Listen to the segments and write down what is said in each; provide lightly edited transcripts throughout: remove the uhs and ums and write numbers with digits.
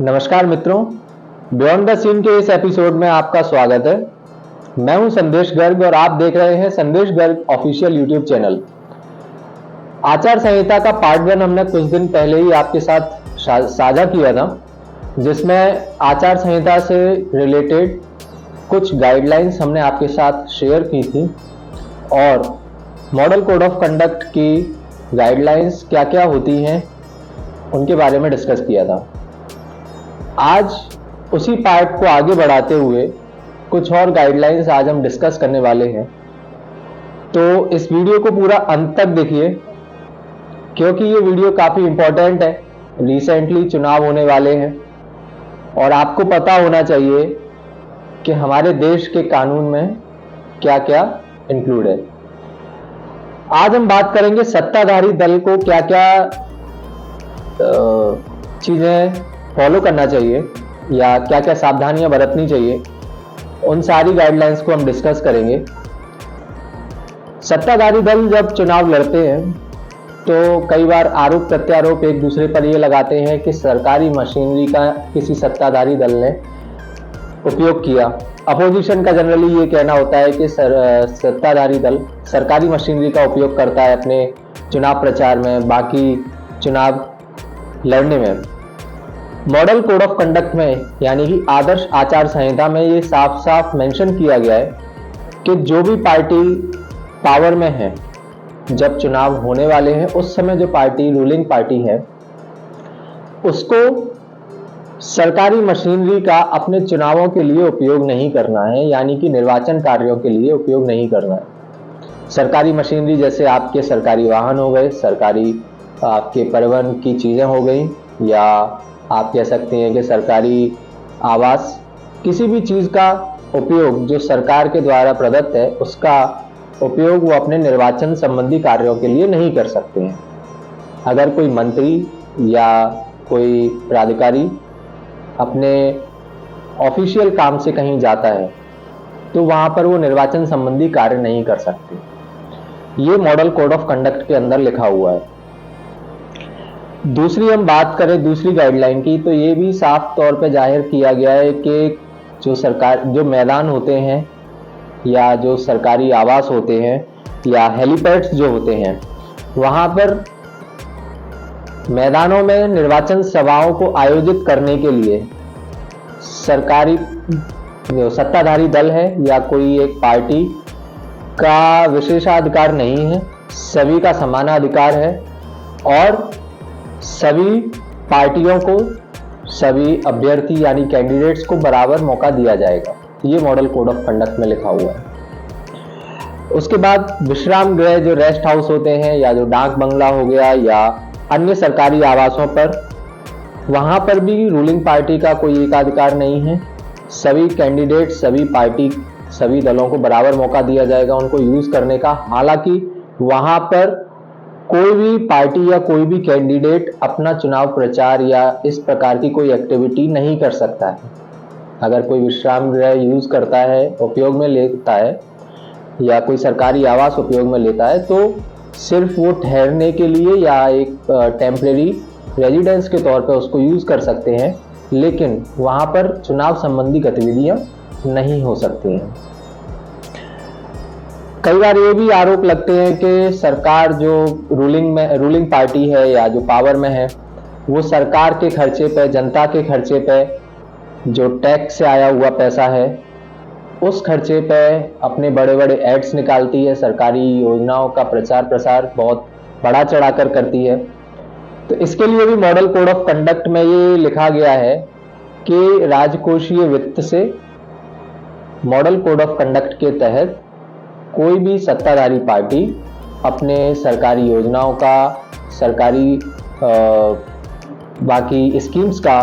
नमस्कार मित्रों, beyond the scene के इस एपिसोड में आपका स्वागत है। मैं हूं संदेश गर्ग और आप देख रहे हैं संदेश गर्ग ऑफिशियल यूट्यूब चैनल। आचार संहिता का पार्ट 1 हमने कुछ दिन पहले ही आपके साथ साझा किया था, जिसमें आचार संहिता से रिलेटेड कुछ गाइडलाइंस हमने आपके साथ शेयर की थी और मॉडल कोड ऑफ कंडक्ट की गाइडलाइंस क्या क्या होती हैं उनके बारे में डिस्कस किया था। आज उसी पार्ट को आगे बढ़ाते हुए कुछ और गाइडलाइंस आज हम डिस्कस करने वाले हैं, तो इस वीडियो को पूरा अंत तक देखिए क्योंकि ये वीडियो काफ़ी इम्पोर्टेंट है। रिसेंटली चुनाव होने वाले हैं और आपको पता होना चाहिए कि हमारे देश के कानून में क्या क्या इंक्लूड है। आज हम बात करेंगे सत्ताधारी दल को क्या क्या चीज़ें फॉलो करना चाहिए या क्या क्या सावधानियां बरतनी चाहिए, उन सारी गाइडलाइंस को हम डिस्कस करेंगे। सत्ताधारी दल जब चुनाव लड़ते हैं तो कई बार आरोप प्रत्यारोप एक दूसरे पर ये लगाते हैं कि सरकारी मशीनरी का किसी सत्ताधारी दल ने उपयोग किया। अपोजिशन का जनरली ये कहना होता है कि सत्ताधारी दल सरकारी मशीनरी का उपयोग करता है अपने चुनाव प्रचार में, बाकी चुनाव लड़ने में। मॉडल कोड ऑफ कंडक्ट में यानी कि आदर्श आचार संहिता में ये साफ साफ मेंशन किया गया है कि जो भी पार्टी पावर में है, जब चुनाव होने वाले हैं उस समय जो पार्टी रूलिंग पार्टी है उसको सरकारी मशीनरी का अपने चुनावों के लिए उपयोग नहीं करना है, यानी कि निर्वाचन कार्यों के लिए उपयोग नहीं करना है। सरकारी मशीनरी जैसे आपके सरकारी वाहन हो गए, सरकारी आपके परिवहन की चीज़ें हो गई, या आप कह सकते हैं कि सरकारी आवास, किसी भी चीज़ का उपयोग जो सरकार के द्वारा प्रदत्त है उसका उपयोग वो अपने निर्वाचन संबंधी कार्यों के लिए नहीं कर सकते हैं। अगर कोई मंत्री या कोई प्राधिकारी अपने ऑफिशियल काम से कहीं जाता है तो वहाँ पर वो निर्वाचन संबंधी कार्य नहीं कर सकते। ये मॉडल कोड ऑफ कंडक्ट के अंदर लिखा हुआ है। दूसरी हम बात करें दूसरी गाइडलाइन की, तो ये भी साफ तौर पे जाहिर किया गया है कि जो मैदान होते हैं या जो सरकारी आवास होते हैं या हेलीपैड्स जो होते हैं, वहाँ पर मैदानों में निर्वाचन सभाओं को आयोजित करने के लिए सरकारी जो सत्ताधारी दल है या कोई एक पार्टी का विशेषाधिकार नहीं है, सभी का समानाधिकार है और सभी पार्टियों को, सभी अभ्यर्थी यानी कैंडिडेट्स को बराबर मौका दिया जाएगा। ये मॉडल कोड ऑफ कंडक्ट में लिखा हुआ है। उसके बाद विश्राम गृह जो रेस्ट हाउस होते हैं या जो डाक बंगला हो गया या अन्य सरकारी आवासों पर, वहाँ पर भी रूलिंग पार्टी का कोई एकाधिकार नहीं है। सभी कैंडिडेट, सभी पार्टी, सभी दलों को बराबर मौका दिया जाएगा उनको यूज करने का। हालांकि वहाँ पर कोई भी पार्टी या कोई भी कैंडिडेट अपना चुनाव प्रचार या इस प्रकार की कोई एक्टिविटी नहीं कर सकता है। अगर कोई विश्राम गृह यूज करता है, उपयोग में लेता है या कोई सरकारी आवास उपयोग में लेता है तो सिर्फ वो ठहरने के लिए या एक टेम्परेरी रेजिडेंस के तौर पर उसको यूज कर सकते हैं, लेकिन वहाँ पर चुनाव संबंधी गतिविधियां नहीं हो सकती हैं। कई बार ये भी आरोप लगते हैं कि सरकार जो रूलिंग पार्टी है या जो पावर में है वो सरकार के खर्चे पे, जनता के खर्चे पे, जो टैक्स से आया हुआ पैसा है उस खर्चे पे अपने बड़े बड़े एड्स निकालती है, सरकारी योजनाओं का प्रचार प्रसार बहुत बढ़ा चढ़ाकर करती है। तो इसके लिए भी मॉडल कोड ऑफ कंडक्ट में ये लिखा गया है कि राजकोषीय वित्त से मॉडल कोड ऑफ कंडक्ट के तहत कोई भी सत्ताधारी पार्टी अपने सरकारी योजनाओं का, सरकारी बाकी स्कीम्स का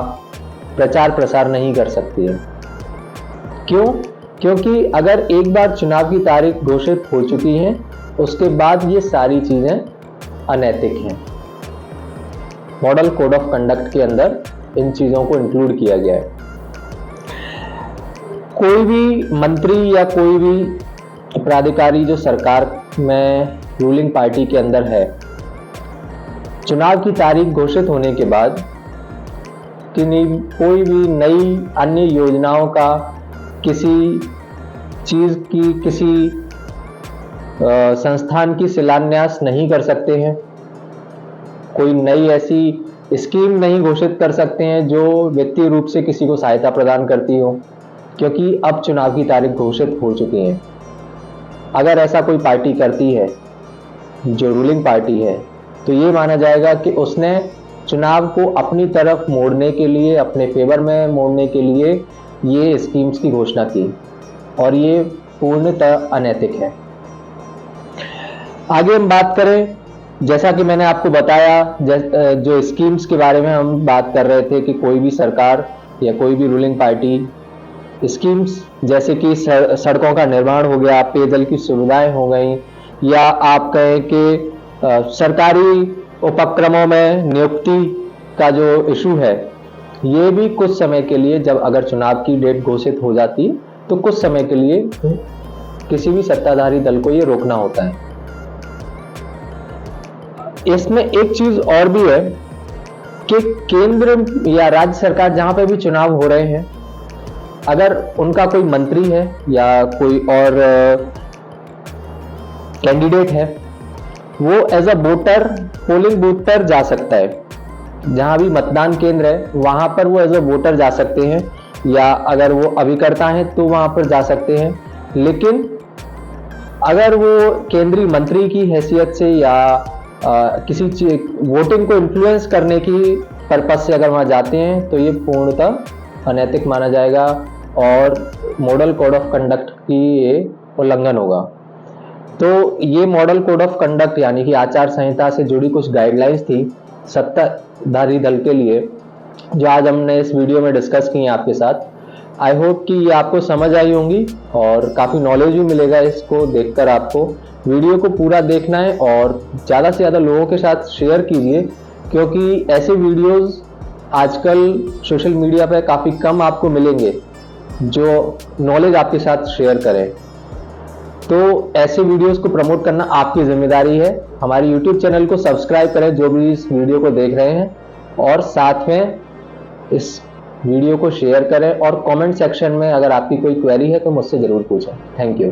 प्रचार प्रसार नहीं कर सकती है। क्यों? क्योंकि अगर एक बार चुनाव की तारीख घोषित हो चुकी है उसके बाद ये सारी चीजें अनैतिक हैं। मॉडल कोड ऑफ कंडक्ट के अंदर इन चीजों को इंक्लूड किया गया है। कोई भी मंत्री या कोई भी प्राधिकारी जो सरकार में रूलिंग पार्टी के अंदर है, चुनाव की तारीख घोषित होने के बाद कोई भी नई अन्य योजनाओं का, किसी चीज की, किसी संस्थान की शिलान्यास नहीं कर सकते हैं, कोई नई ऐसी स्कीम नहीं घोषित कर सकते हैं जो वित्तीय रूप से किसी को सहायता प्रदान करती हो, क्योंकि अब चुनाव की तारीख घोषित हो चुकी है। अगर ऐसा कोई पार्टी करती है जो रूलिंग पार्टी है, तो ये माना जाएगा कि उसने चुनाव को अपनी तरफ मोड़ने के लिए, अपने फेवर में मोड़ने के लिए ये स्कीम्स की घोषणा की, और ये पूर्णतः अनैतिक है। आगे हम बात करें, जैसा कि मैंने आपको बताया, जो स्कीम्स के बारे में हम बात कर रहे थे कि कोई भी सरकार या कोई भी रूलिंग पार्टी स्कीम्स जैसे कि सड़कों का निर्माण हो गया, पेयजल की सुविधाएं हो गई, या आप कहें कि सरकारी उपक्रमों में नियुक्ति का जो इशू है, ये भी कुछ समय के लिए, जब अगर चुनाव की डेट घोषित हो जाती है तो कुछ समय के लिए किसी भी सत्ताधारी दल को ये रोकना होता है। इसमें एक चीज और भी है कि केंद्र या राज्य सरकार जहां पे भी चुनाव हो रहे हैं, अगर उनका कोई मंत्री है या कोई और कैंडिडेट है, वो as a voter polling booth पर जा सकता है। जहां भी मतदान केंद्र है वहां पर वो एज अ वोटर जा सकते हैं, या अगर वो अभिकर्ता हैं तो वहां पर जा सकते हैं। लेकिन अगर वो केंद्रीय मंत्री की हैसियत से या किसी वोटिंग को इन्फ्लुएंस करने की पर्पस से अगर वहां जाते हैं, तो ये पूर्णतः अनैतिक माना जाएगा और मॉडल कोड ऑफ कंडक्ट की ये उल्लंघन होगा। तो ये मॉडल कोड ऑफ कंडक्ट यानी कि आचार संहिता से जुड़ी कुछ गाइडलाइंस थी सत्ताधारी दल के लिए, जो आज हमने इस वीडियो में डिस्कस की है आपके साथ। आई होप कि ये आपको समझ आई होंगी और काफ़ी नॉलेज भी मिलेगा इसको देखकर आपको। वीडियो को पूरा देखना है और ज़्यादा से ज़्यादा लोगों के साथ शेयर कीजिए, क्योंकि ऐसे वीडियोस आजकल सोशल मीडिया पर काफ़ी कम आपको मिलेंगे जो नॉलेज आपके साथ शेयर करें। तो ऐसे वीडियोस को प्रमोट करना आपकी जिम्मेदारी है। हमारे YouTube चैनल को सब्सक्राइब करें जो भी इस वीडियो को देख रहे हैं, और साथ में इस वीडियो को शेयर करें, और कमेंट सेक्शन में अगर आपकी कोई क्वेरी है तो मुझसे ज़रूर पूछें। Thank you.